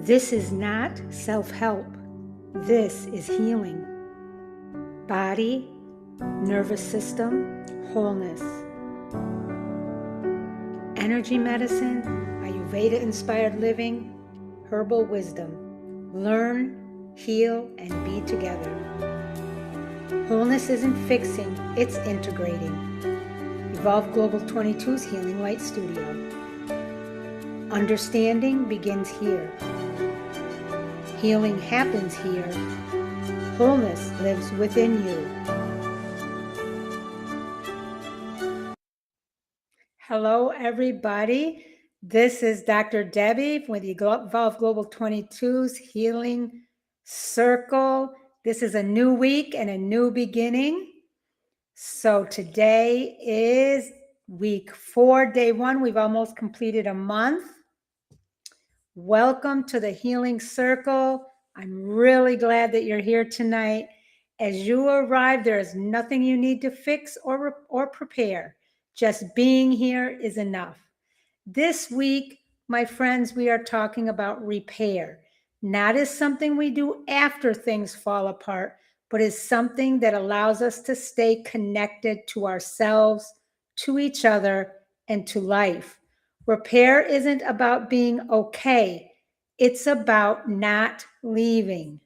This is not self-help. This is healing. Body, nervous system, wholeness. Energy medicine, Ayurveda-Inspired living, herbal wisdom. Learn, heal, and be together. Wholeness isn't fixing, it's integrating. Evolve Global 22's Healing Light Studio. Understanding begins here. Healing happens here. Wholeness lives within you. Hello, everybody. This is Dr. Debbie with Evolve Global 22's Healing Circle. This is a new week and a new beginning. So today is week 4, day 1. We've almost completed a month. Welcome to the Healing Circle. I'm really glad that you're here tonight. As you arrive, there is nothing you need to fix or prepare. Just being here is enough. This week, my friends, we are talking about repair, not as something we do after things fall apart, but as something that allows us to stay connected to ourselves, to each other, and to life. Repair isn't about being okay. It's about not leaving.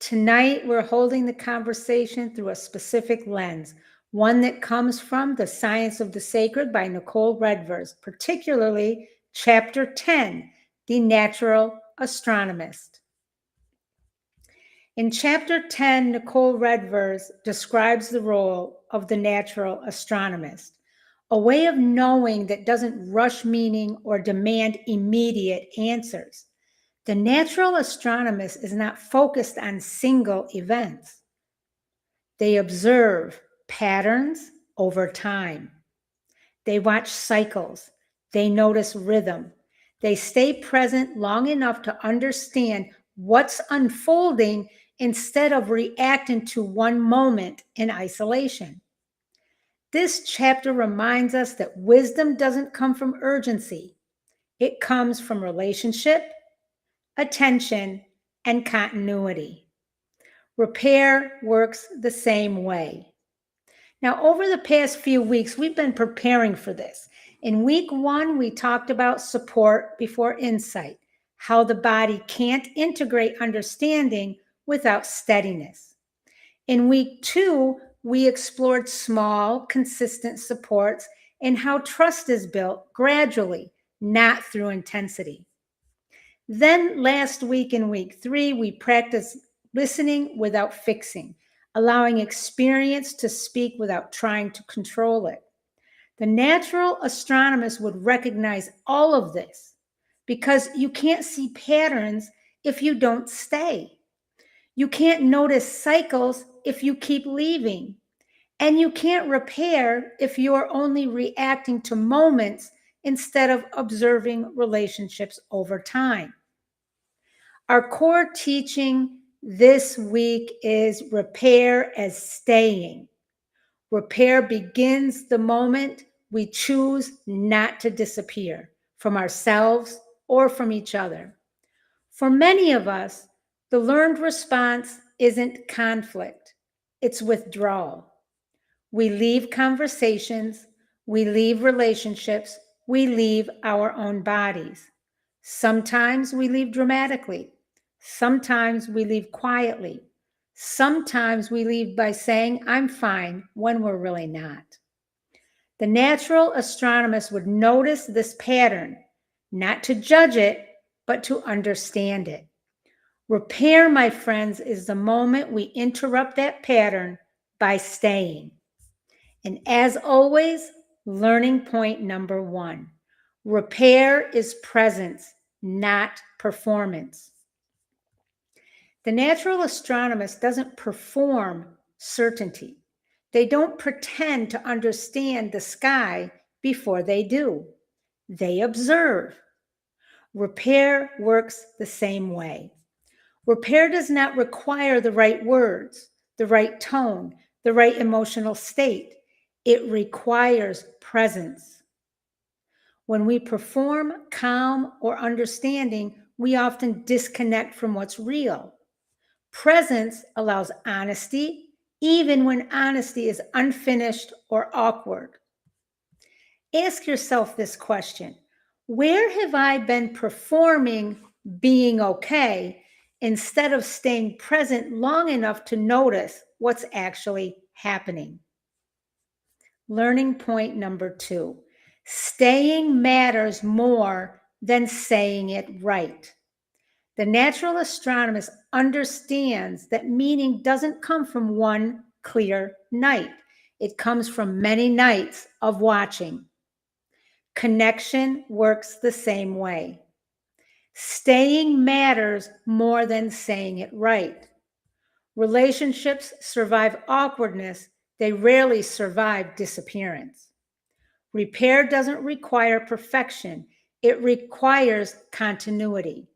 Tonight, we're holding the conversation through a specific lens, one that comes from The Science of the Sacred by Nicole Redvers, particularly Chapter 10, The Natural Astronomist. In Chapter 10, Nicole Redvers describes the role of the natural astronomist, a way of knowing that doesn't rush meaning or demand immediate answers. The natural astronomist is not focused on single events. They observe patterns over time. They watch cycles. They notice rhythm. They stay present long enough to understand what's unfolding instead of reacting to one moment in isolation. This chapter reminds us that wisdom doesn't come from urgency. It comes from relationship, attention, and continuity. Repair works the same way. Now, over the past few weeks, we've been preparing for this. In week 1, we talked about support before insight, how the body can't integrate understanding without steadiness. In week 2, we explored small, consistent supports and how trust is built gradually, not through intensity. Then last week in week 3, we practiced listening without fixing, allowing experience to speak without trying to control it. The natural astronomist would recognize all of this because you can't see patterns if you don't stay. You can't notice cycles if you keep leaving. And you can't repair if you're only reacting to moments instead of observing relationships over time. Our core teaching this week is repair as staying. Repair begins the moment we choose not to disappear from ourselves or from each other. For many of us, the learned response isn't conflict, it's withdrawal. We leave conversations, we leave relationships, we leave our own bodies. Sometimes we leave dramatically. Sometimes we leave quietly. Sometimes we leave by saying, I'm fine, when we're really not. The natural astronomist would notice this pattern, not to judge it, but to understand it. Repair, my friends, is the moment we interrupt that pattern by staying. And as always, learning point number 1. Repair is presence, not performance. The natural astronomist doesn't perform certainty. They don't pretend to understand the sky before they do. They observe. Repair works the same way. Repair does not require the right words, the right tone, the right emotional state. It requires presence. When we perform calm or understanding, we often disconnect from what's real. Presence allows honesty, even when honesty is unfinished or awkward. Ask yourself this question: where have I been performing being okay instead of staying present long enough to notice what's actually happening? Learning point number 2: staying matters more than saying it right. The natural astronomist understands that meaning doesn't come from one clear night. It comes from many nights of watching. Connection works the same way. Staying matters more than saying it right. Relationships survive awkwardness. They rarely survive disappearance. Repair doesn't require perfection. It requires continuity.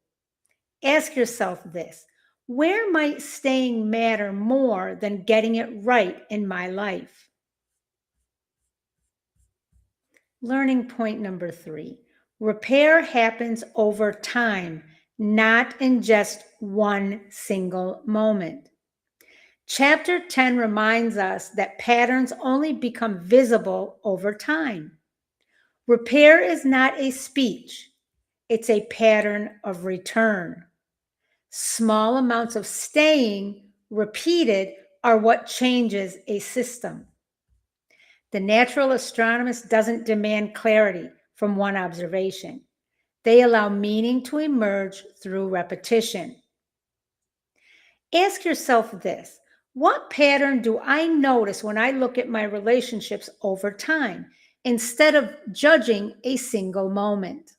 Ask yourself this: where might staying matter more than getting it right in my life? Learning point number 3: repair happens over time, not in just one single moment. Chapter 10 reminds us that patterns only become visible over time. Repair is not a speech, it's a pattern of return. Small amounts of staying repeated are what changes a system. The natural astronomist doesn't demand clarity from one observation. They allow meaning to emerge through repetition. Ask yourself this: what pattern do I notice when I look at my relationships over time instead of judging a single moment?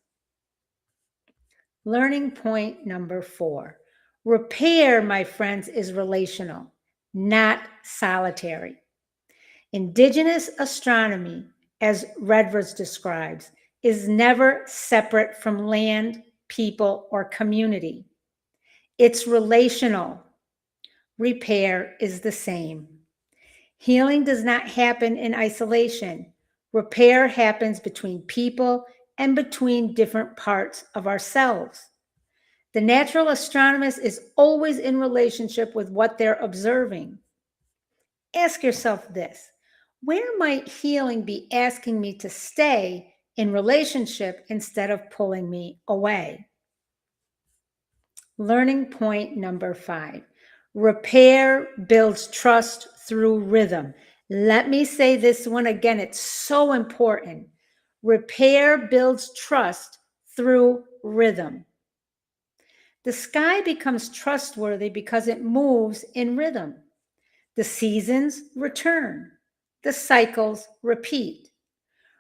Learning point number 4: repair, my friends, is relational, not solitary. Indigenous astronomy, as Redvers describes, is never separate from land, people, or community. It's relational. Repair is the same. Healing does not happen in isolation. Repair happens between people and between different parts of ourselves. The natural astronomist is always in relationship with what they're observing. Ask yourself this: where might healing be asking me to stay in relationship instead of pulling me away? Learning point number 5: repair builds trust through rhythm. Let me say this one again, it's so important. Repair builds trust through rhythm. The sky becomes trustworthy because it moves in rhythm. The seasons return. The cycles repeat.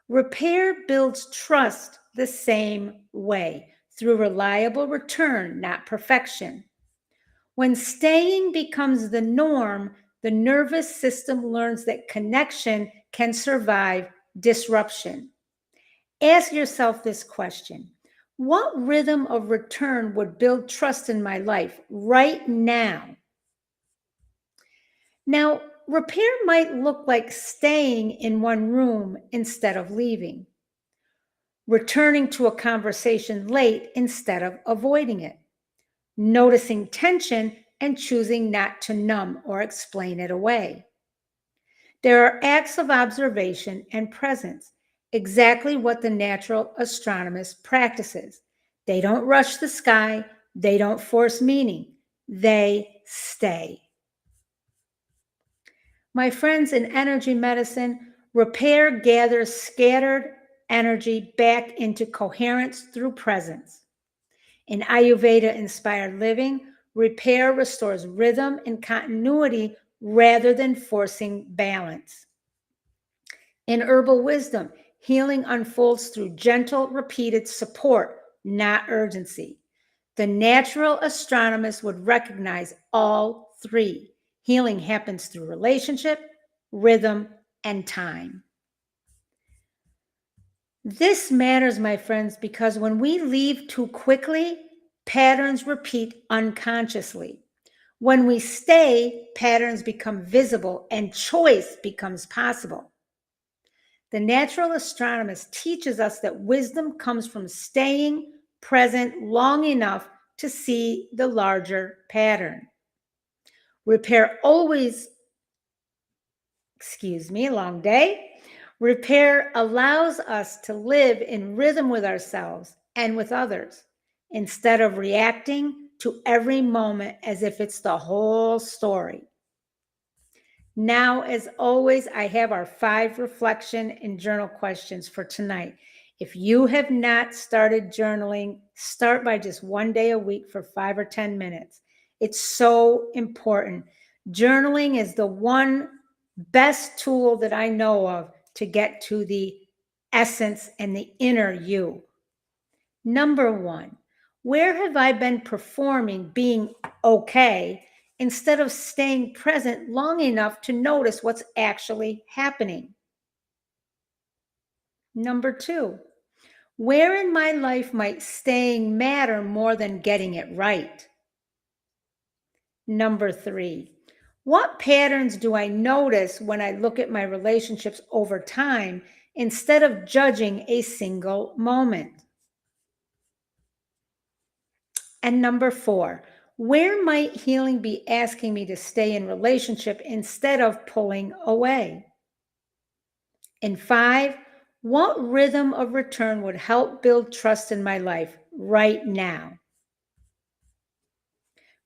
Repair builds trust the same way, through reliable return, not perfection. When staying becomes the norm, the nervous system learns that connection can survive disruption. Ask yourself this question: what rhythm of return would build trust in my life right now? Now, repair might look like staying in one room instead of leaving, returning to a conversation late instead of avoiding it, noticing tension and choosing not to numb or explain it away. There are acts of observation and presence, exactly what the natural astronomist practices. They don't rush the sky, they don't force meaning, they stay. My friends, in energy medicine, repair gathers scattered energy back into coherence through presence. In Ayurveda-inspired living, repair restores rhythm and continuity rather than forcing balance. In herbal wisdom, healing unfolds through gentle, repeated support, not urgency. The natural astronomist would recognize all 3. Healing happens through relationship, rhythm, and time. This matters, my friends, because when we leave too quickly, patterns repeat unconsciously. When we stay, patterns become visible and choice becomes possible. The natural astronomist teaches us that wisdom comes from staying present long enough to see the larger pattern. Repair always, long day. Repair allows us to live in rhythm with ourselves and with others instead of reacting to every moment as if it's the whole story. Now, as always, I have our 5 reflection and journal questions for tonight. If you have not started journaling, start by just 1 day a week for 5 or 10 minutes. It's so important. Journaling is the one best tool that I know of to get to the essence and the inner you. Number 1, where have I been performing being okay instead of staying present long enough to notice what's actually happening? Number 2, where in my life might staying matter more than getting it right? Number 3, what patterns do I notice when I look at my relationships over time instead of judging a single moment? And number 4, where might healing be asking me to stay in relationship instead of pulling away? And 5, what rhythm of return would help build trust in my life right now?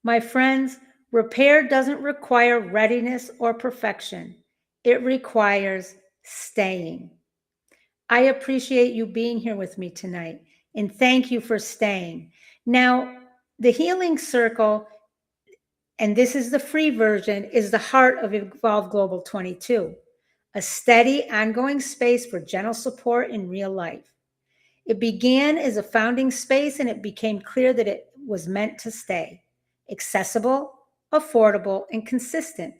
My friends, repair doesn't require readiness or perfection. It requires staying. I appreciate you being here with me tonight, and thank you for staying. Now, the Healing Circle, and this is the free version, is the heart of Evolve Global 22, a steady, ongoing space for gentle support in real life. It began as a founding space, and it became clear that it was meant to stay accessible, affordable, and consistent.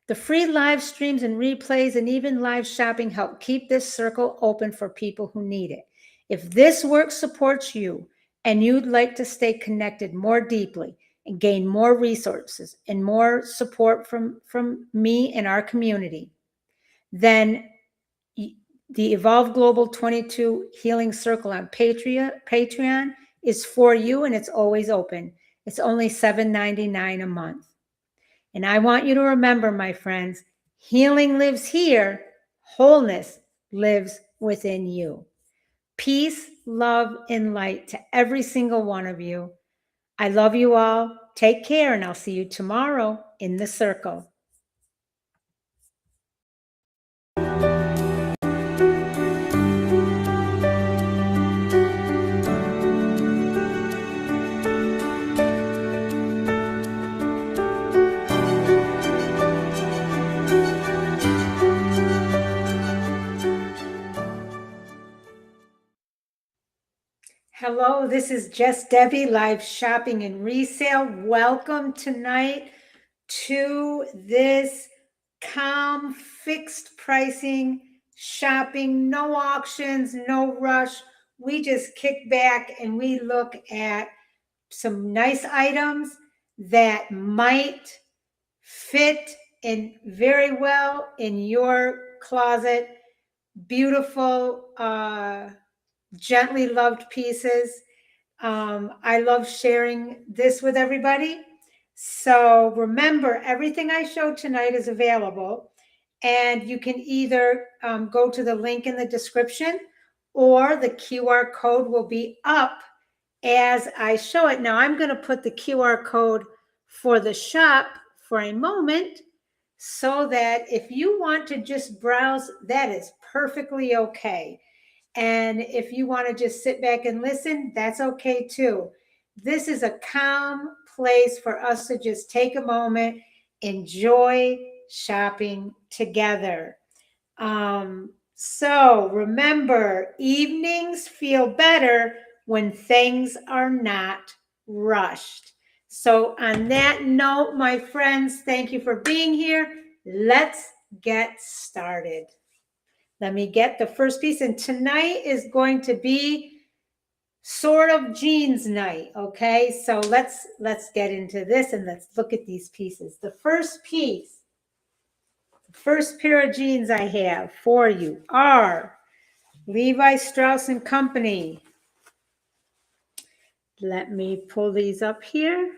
The free live streams and replays and even live shopping help keep this circle open for people who need it. If this work supports you and you'd like to stay connected more deeply and gain more resources and more support from me and our community, then the Evolve Global 22 Healing Circle on Patreon is for you, and it's always open. It's only $7.99 a month. And I want you to remember, my friends, healing lives here, wholeness lives within you. Peace, love, and light to every single one of you. I love you all. Take care, and I'll see you tomorrow in the circle. Hello, this is Just Debbie, live shopping and resale. Welcome tonight to this calm, fixed pricing shopping, no auctions, no rush. We just kick back and we look at some nice items that might fit in very well in your closet. Beautiful, gently loved pieces. I love sharing this with everybody. So remember, everything I showed tonight is available, and you can either go to the link in the description, or the QR code will be up as I show it. Now I'm going to put the QR code for the shop for a moment, so that if you want to just browse, that is perfectly okay. And if you want to just sit back and listen, that's okay too. This is a calm place for us to just take a moment, enjoy shopping together. So remember, evenings feel better when things are not rushed. So on that note, my friends, thank you for being here. Let's get started. Let me get the first piece. And tonight is going to be sort of jeans night. Okay. So let's get into this and let's look at these pieces. The first piece First pair of jeans I have for you are Levi Strauss & Company. Let me pull these up here.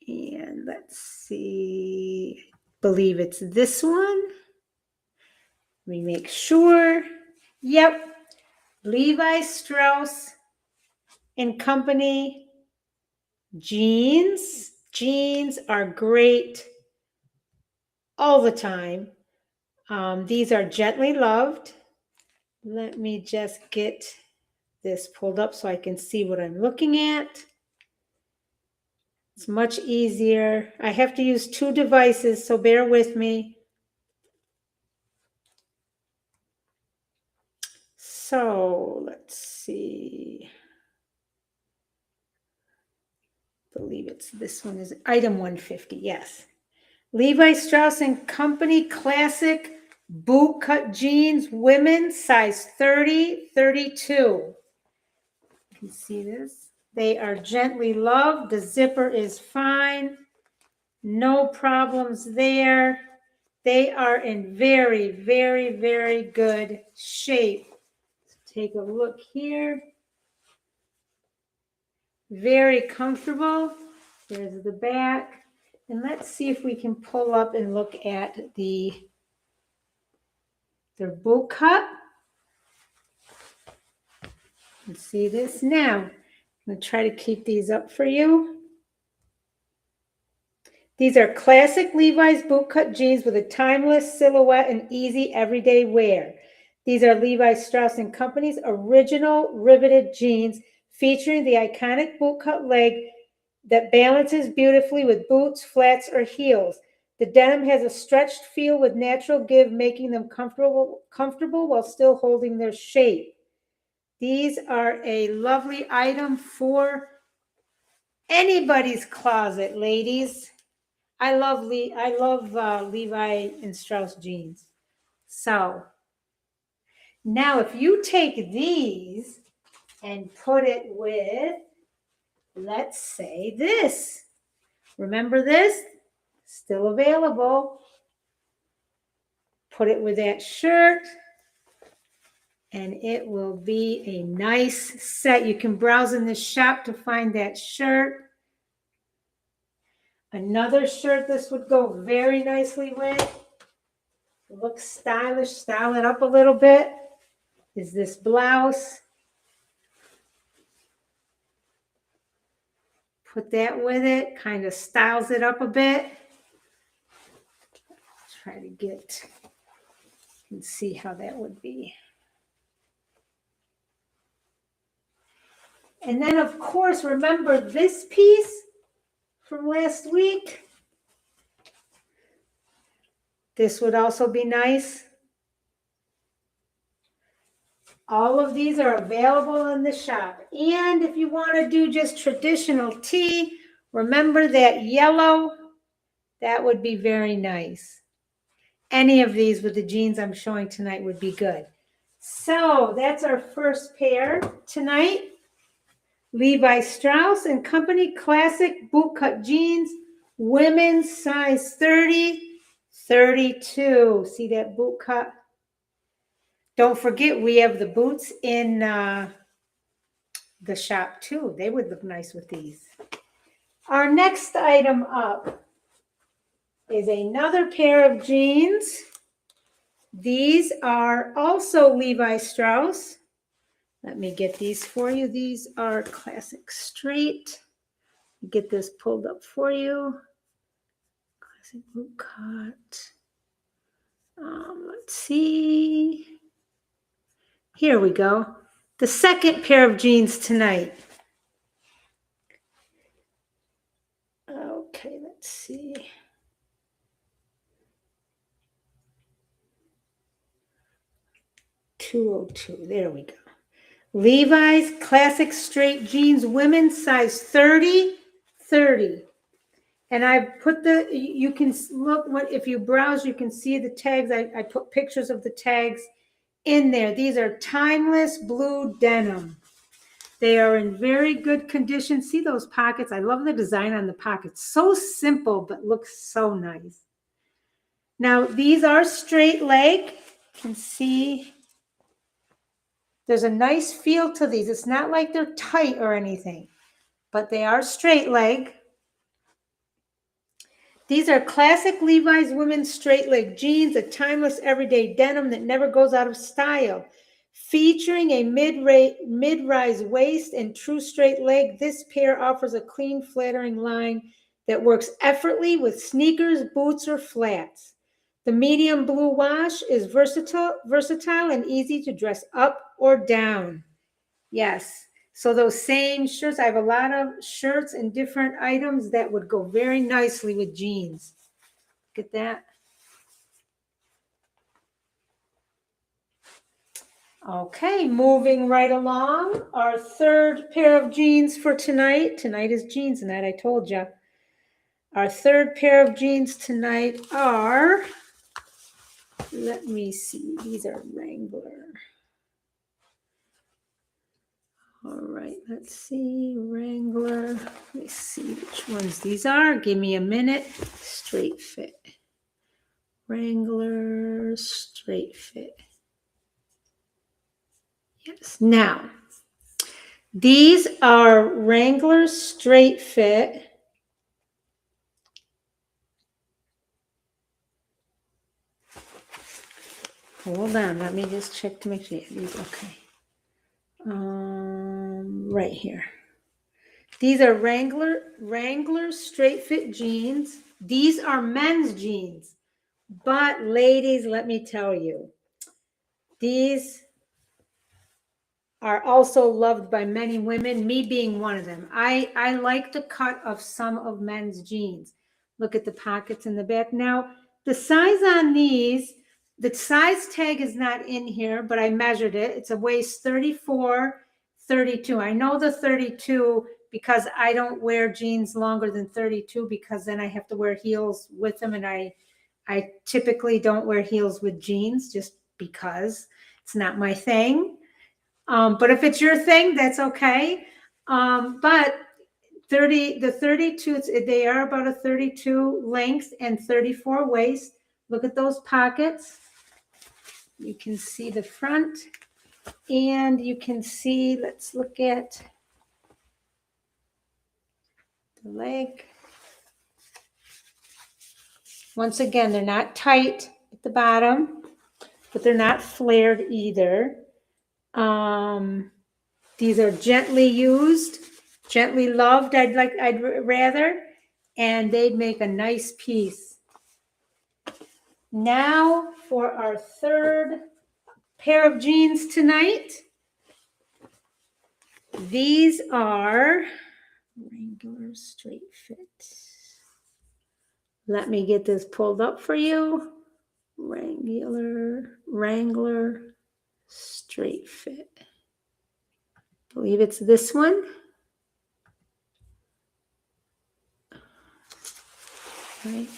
And let's see. I believe it's this one. Let me make sure. Yep. Levi Strauss & Company jeans. Jeans are great all the time. These are gently loved. Let me just get this pulled up so I can see what I'm looking at. It's much easier. I have to use two devices, so bear with me. So let's see. I believe it's this one is item 150. Yes. Levi Strauss & Company classic boot cut jeans, women, size 30, 32. You can see this. They are gently loved. The zipper is fine. No problems there. They are in very, very, very good shape. Take a look here. Very comfortable. There's the back. And let's see if we can pull up and look at their boot cut. Let's see this now. I'm going to try to keep these up for you. These are classic Levi's boot cut jeans with a timeless silhouette and easy everyday wear. These are Levi Strauss & Company's original riveted jeans featuring the iconic boot cut leg that balances beautifully with boots, flats, or heels. The denim has a stretched feel with natural give, making them comfortable while still holding their shape. These are a lovely item for anybody's closet, ladies. I love Levi and Strauss jeans. So now if you take these and put it with, let's say this. Remember this? Still available. Put it with that shirt and it will be a nice set. You can browse in the shop to find that shirt. Another shirt this would go very nicely with. It looks stylish, style it up a little bit. Is this blouse. Put that with it, kind of styles it up a bit. Try to get and see how that would be. And then, of course, remember this piece from last week? This would also be nice. All of these are available in the shop. And if you want to do just traditional tee, remember that yellow, that would be very nice. Any of these with the jeans I'm showing tonight would be good. So that's our first pair tonight. Levi Strauss & Company classic boot cut jeans, women's size 30, 32. See that boot cut? Don't forget, we have the boots in the shop too. They would look nice with these. Our next item up is another pair of jeans. These are also Levi Strauss. Let me get these for you. These are classic straight. Get this pulled up for you. Classic boot cut. Let's see. Here we go. The second pair of jeans tonight. Okay, let's see. $202. There we go. Levi's classic straight jeans, women's size 30, 30. And I've put you can look, if you browse, you can see the tags. I put pictures of the tags in there. These are timeless blue denim. They are in very good condition. See those pockets? I love the design on the pockets. So simple, but looks so nice. Now, these are straight leg. You can see there's a nice feel to these. It's not like they're tight or anything, but they are straight leg. These are classic Levi's women's straight leg jeans, a timeless everyday denim that never goes out of style. Featuring a mid-rise waist and true straight leg, this pair offers a clean, flattering line that works effortlessly with sneakers, boots, or flats. The medium blue wash is versatile and easy to dress up or down. Yes. So those same shirts, I have a lot of shirts and different items that would go very nicely with jeans. Look at that. Okay, moving right along. Our third pair of jeans for tonight. Tonight is jeans night, I told you. Our third pair of jeans tonight are, let me see, these are Wrangler. All right, let's see, Wrangler. Let me see which ones these are. Give me a minute. Straight fit. Wrangler straight fit. Yes, now, these are Wrangler straight fit. Hold on, let me just check to make sure these okay. Right here. These are Wrangler straight fit jeans. These are men's jeans. But ladies, let me tell you, these are also loved by many women, me being one of them. I like the cut of some of men's jeans. Look at the pockets in the back. Now, the size on these, the size tag is not in here, but I measured it. It's a waist 34, 32. I know the 32 because I don't wear jeans longer than 32 because then I have to wear heels with them. And I typically don't wear heels with jeans just because it's not my thing. But if it's your thing, that's okay. But the 32s, they are about a 32 length and 34 waist. Look at those pockets. You can see the front and you can see, let's look at the leg. Once again, they're not tight at the bottom, but they're not flared either. These are gently used, gently loved, I'd rather, and they'd make a nice piece. Now for our third pair of jeans tonight. These are Wrangler straight fit. Let me get this pulled up for you. Wrangler straight fit. I believe it's this one. Right.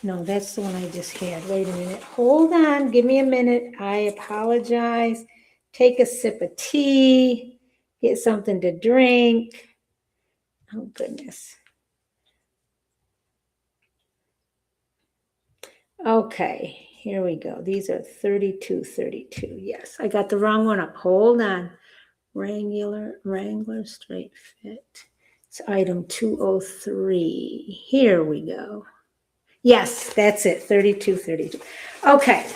No, that's the one I just had. Wait a minute. Hold on. Give me a minute. I apologize. Take a sip of tea. Get something to drink. Oh, goodness. Okay, here we go. These are 32. Yes, I got the wrong one up. Hold on. Wrangler straight fit. It's item 203. Here we go. Yes, that's it. 32. Okay,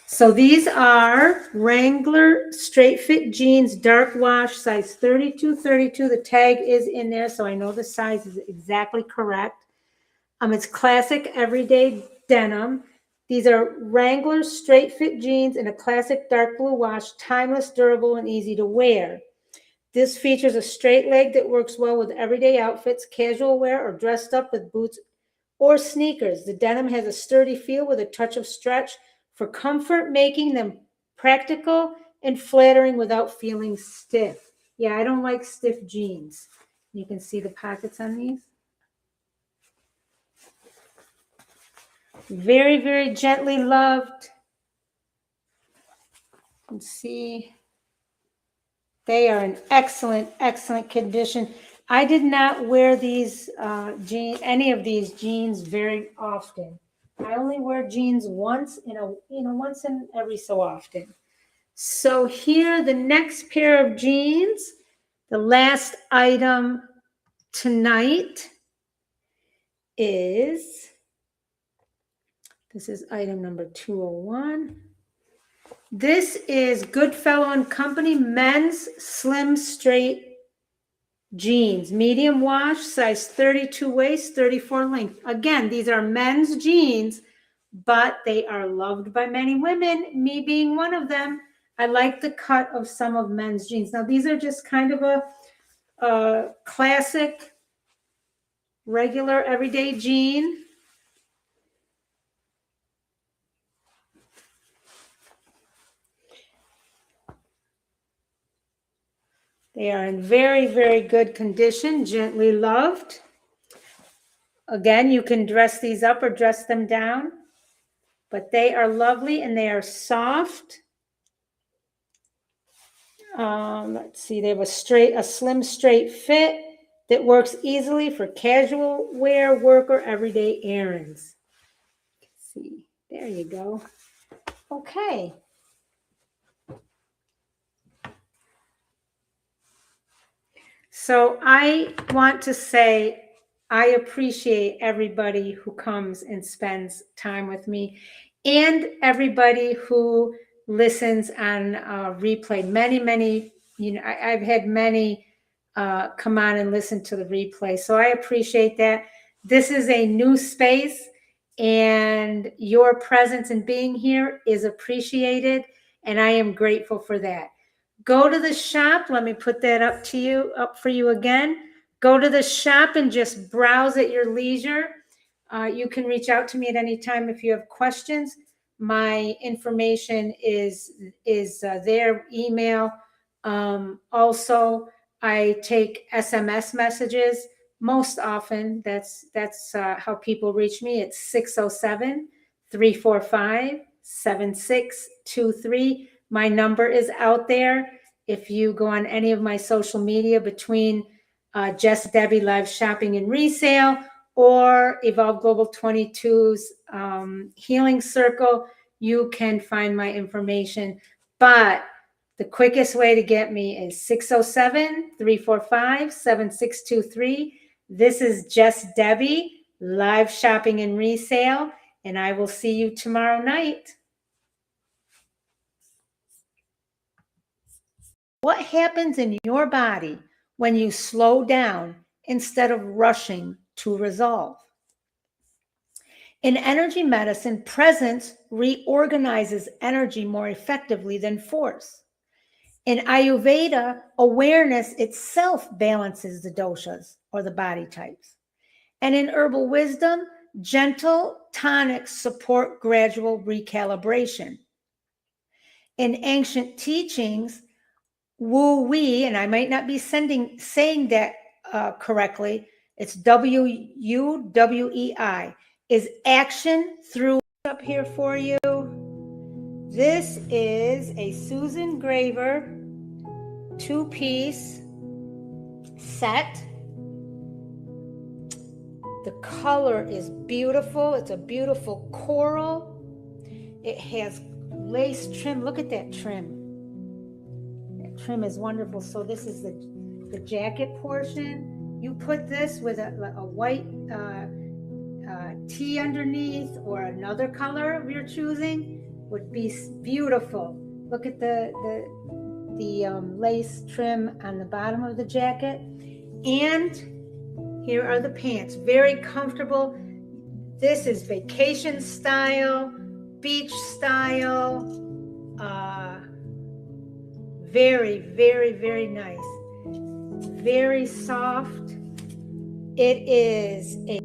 so these are Wrangler straight fit jeans, dark wash, size 32. The tag is in there, so I know the size is exactly correct. It's classic everyday denim. These are Wrangler straight fit jeans in a classic dark blue wash, timeless, durable, and easy to wear. This features a straight leg that works well with everyday outfits, casual wear, or dressed up with boots or sneakers. The denim has a sturdy feel with a touch of stretch for comfort, making them practical and flattering without feeling stiff. Yeah, I don't like stiff jeans. You can see the pockets on these. Very, very gently loved. You can see they are in excellent condition. I did not wear these jeans, any of these jeans very often. I only wear jeans once once in every so often. So here, the next pair of jeans, the last item tonight is, this is item number 201. This is Goodfellow and Company men's slim straight jeans, medium wash, size 32 waist, 34 length. Again, these are men's jeans, but they are loved by many women, me being one of them. I like the cut of some of men's jeans. Now, these are just kind of a classic, regular, everyday jean. They are in very, very good condition, gently loved. Again, you can dress these up or dress them down, but they are lovely and they are soft. Let's see, they have a slim, straight fit that works easily for casual wear, work, or everyday errands. Let's see, there you go. Okay. So I want to say I appreciate everybody who comes and spends time with me and everybody who listens on replay. Many, I've had many come on and listen to the replay. So I appreciate that. This is a new space and your presence and being here is appreciated. And I am grateful for that. Go to the shop. Let me put that up for you again. Go to the shop and just browse at your leisure. You can reach out to me at any time if you have questions. My information is there, email. Also, I take SMS messages most often. That's how people reach me. It's 607-345-7623. My number is out there. If you go on any of my social media between Just Debbie Live Shopping and Resale or Evolve Global 22's Healing Circle, you can find my information. But the quickest way to get me is 607-345-7623. This is Just Debbie Live Shopping and Resale, and I will see you tomorrow night. What happens in your body when you slow down instead of rushing to resolve? In energy medicine, presence reorganizes energy more effectively than force. In Ayurveda, awareness itself balances the doshas or the body types. And in herbal wisdom, gentle tonics support gradual recalibration. In ancient teachings, Wu-wei, and I might not be saying that correctly, it's W-U-W-E-I, is action through. Up here for you. This is a Susan Graver 2-piece set. The color is beautiful. It's a beautiful coral. It has lace trim. Look at that trim. Trim is wonderful. So this is the jacket portion. You put this with a white tee underneath or another color of your choosing would be beautiful. Look at the lace trim on the bottom of the jacket. And here are the pants. Very comfortable. This is vacation style, beach style. Very, very, very nice. Very soft. It is a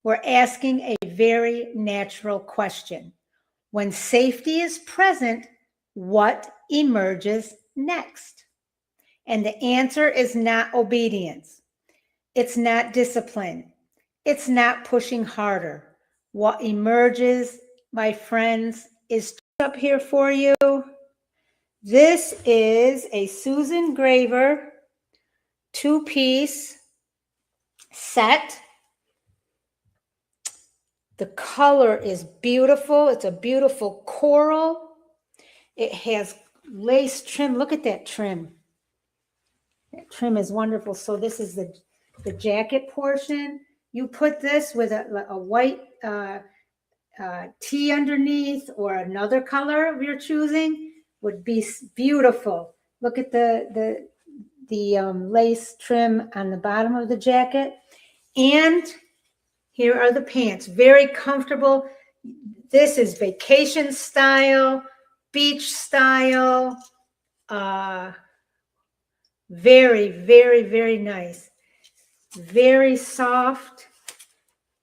We're asking a very natural question. When safety is present, what emerges next? And the answer is not obedience. It's not discipline. It's not pushing harder. What emerges, my friends, is up here for you. This is a Susan Graver 2-piece set. The color is beautiful. It's a beautiful coral. It has lace trim. Look at that trim. That trim is wonderful. So this is the jacket portion. You put this with a white tee underneath, or another color of your choosing, would be beautiful. Look at the lace trim on the bottom of the jacket. And here are the pants. Very comfortable. This is vacation style, beach style. Very, very, very nice. Very soft.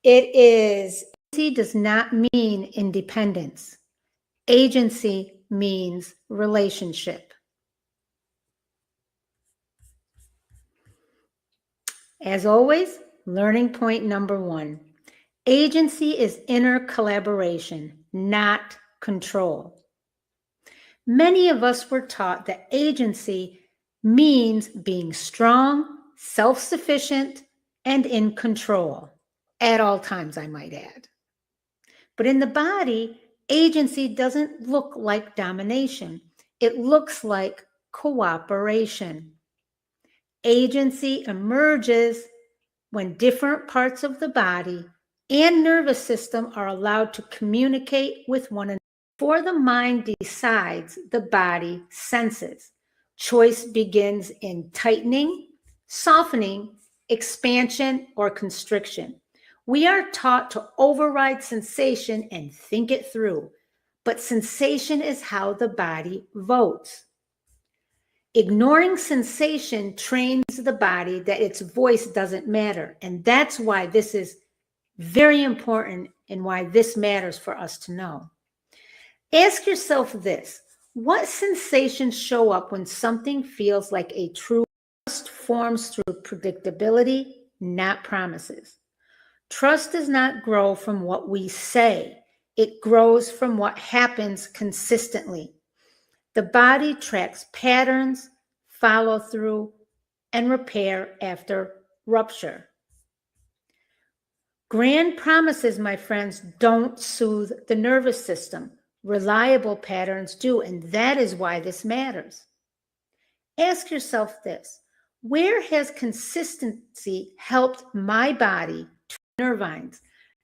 It is, agency does not mean independence. Agency means relationship. As always, learning point number 1. Agency is inner collaboration, not control. Many of us were taught that agency means being strong, self-sufficient, and in control. At all times, I might add. But in the body, agency doesn't look like domination. It looks like cooperation. Agency emerges when different parts of the body and nervous system are allowed to communicate with one another. Before the mind decides, the body senses. Choice begins in tightening, softening, expansion, or constriction. We are taught to override sensation and think it through, but sensation is how the body votes. Ignoring sensation trains the body that its voice doesn't matter, and that's why this is very important and why this matters for us to know. Ask yourself this: what sensations show up when something feels like a true trust forms through predictability, not promises? Trust does not grow from what we say. It grows from what happens consistently. The body tracks patterns, follow through, and repair after rupture. Grand promises, my friends, don't soothe the nervous system. Reliable patterns do, and that is why this matters. Ask yourself this: where has consistency helped my body? Nervines.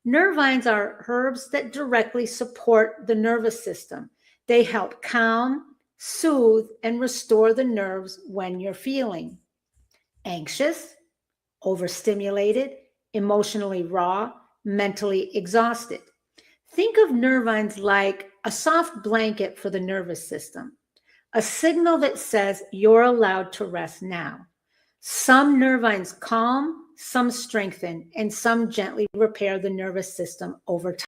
Nervines are herbs that directly support the nervous system. They help calm, soothe, and restore the nerves when you're feeling anxious, overstimulated, emotionally raw, mentally exhausted. Think of nervines like a soft blanket for the nervous system, a signal that says you're allowed to rest now. Some nervines calm, some strengthen, and some gently repair the nervous system over time.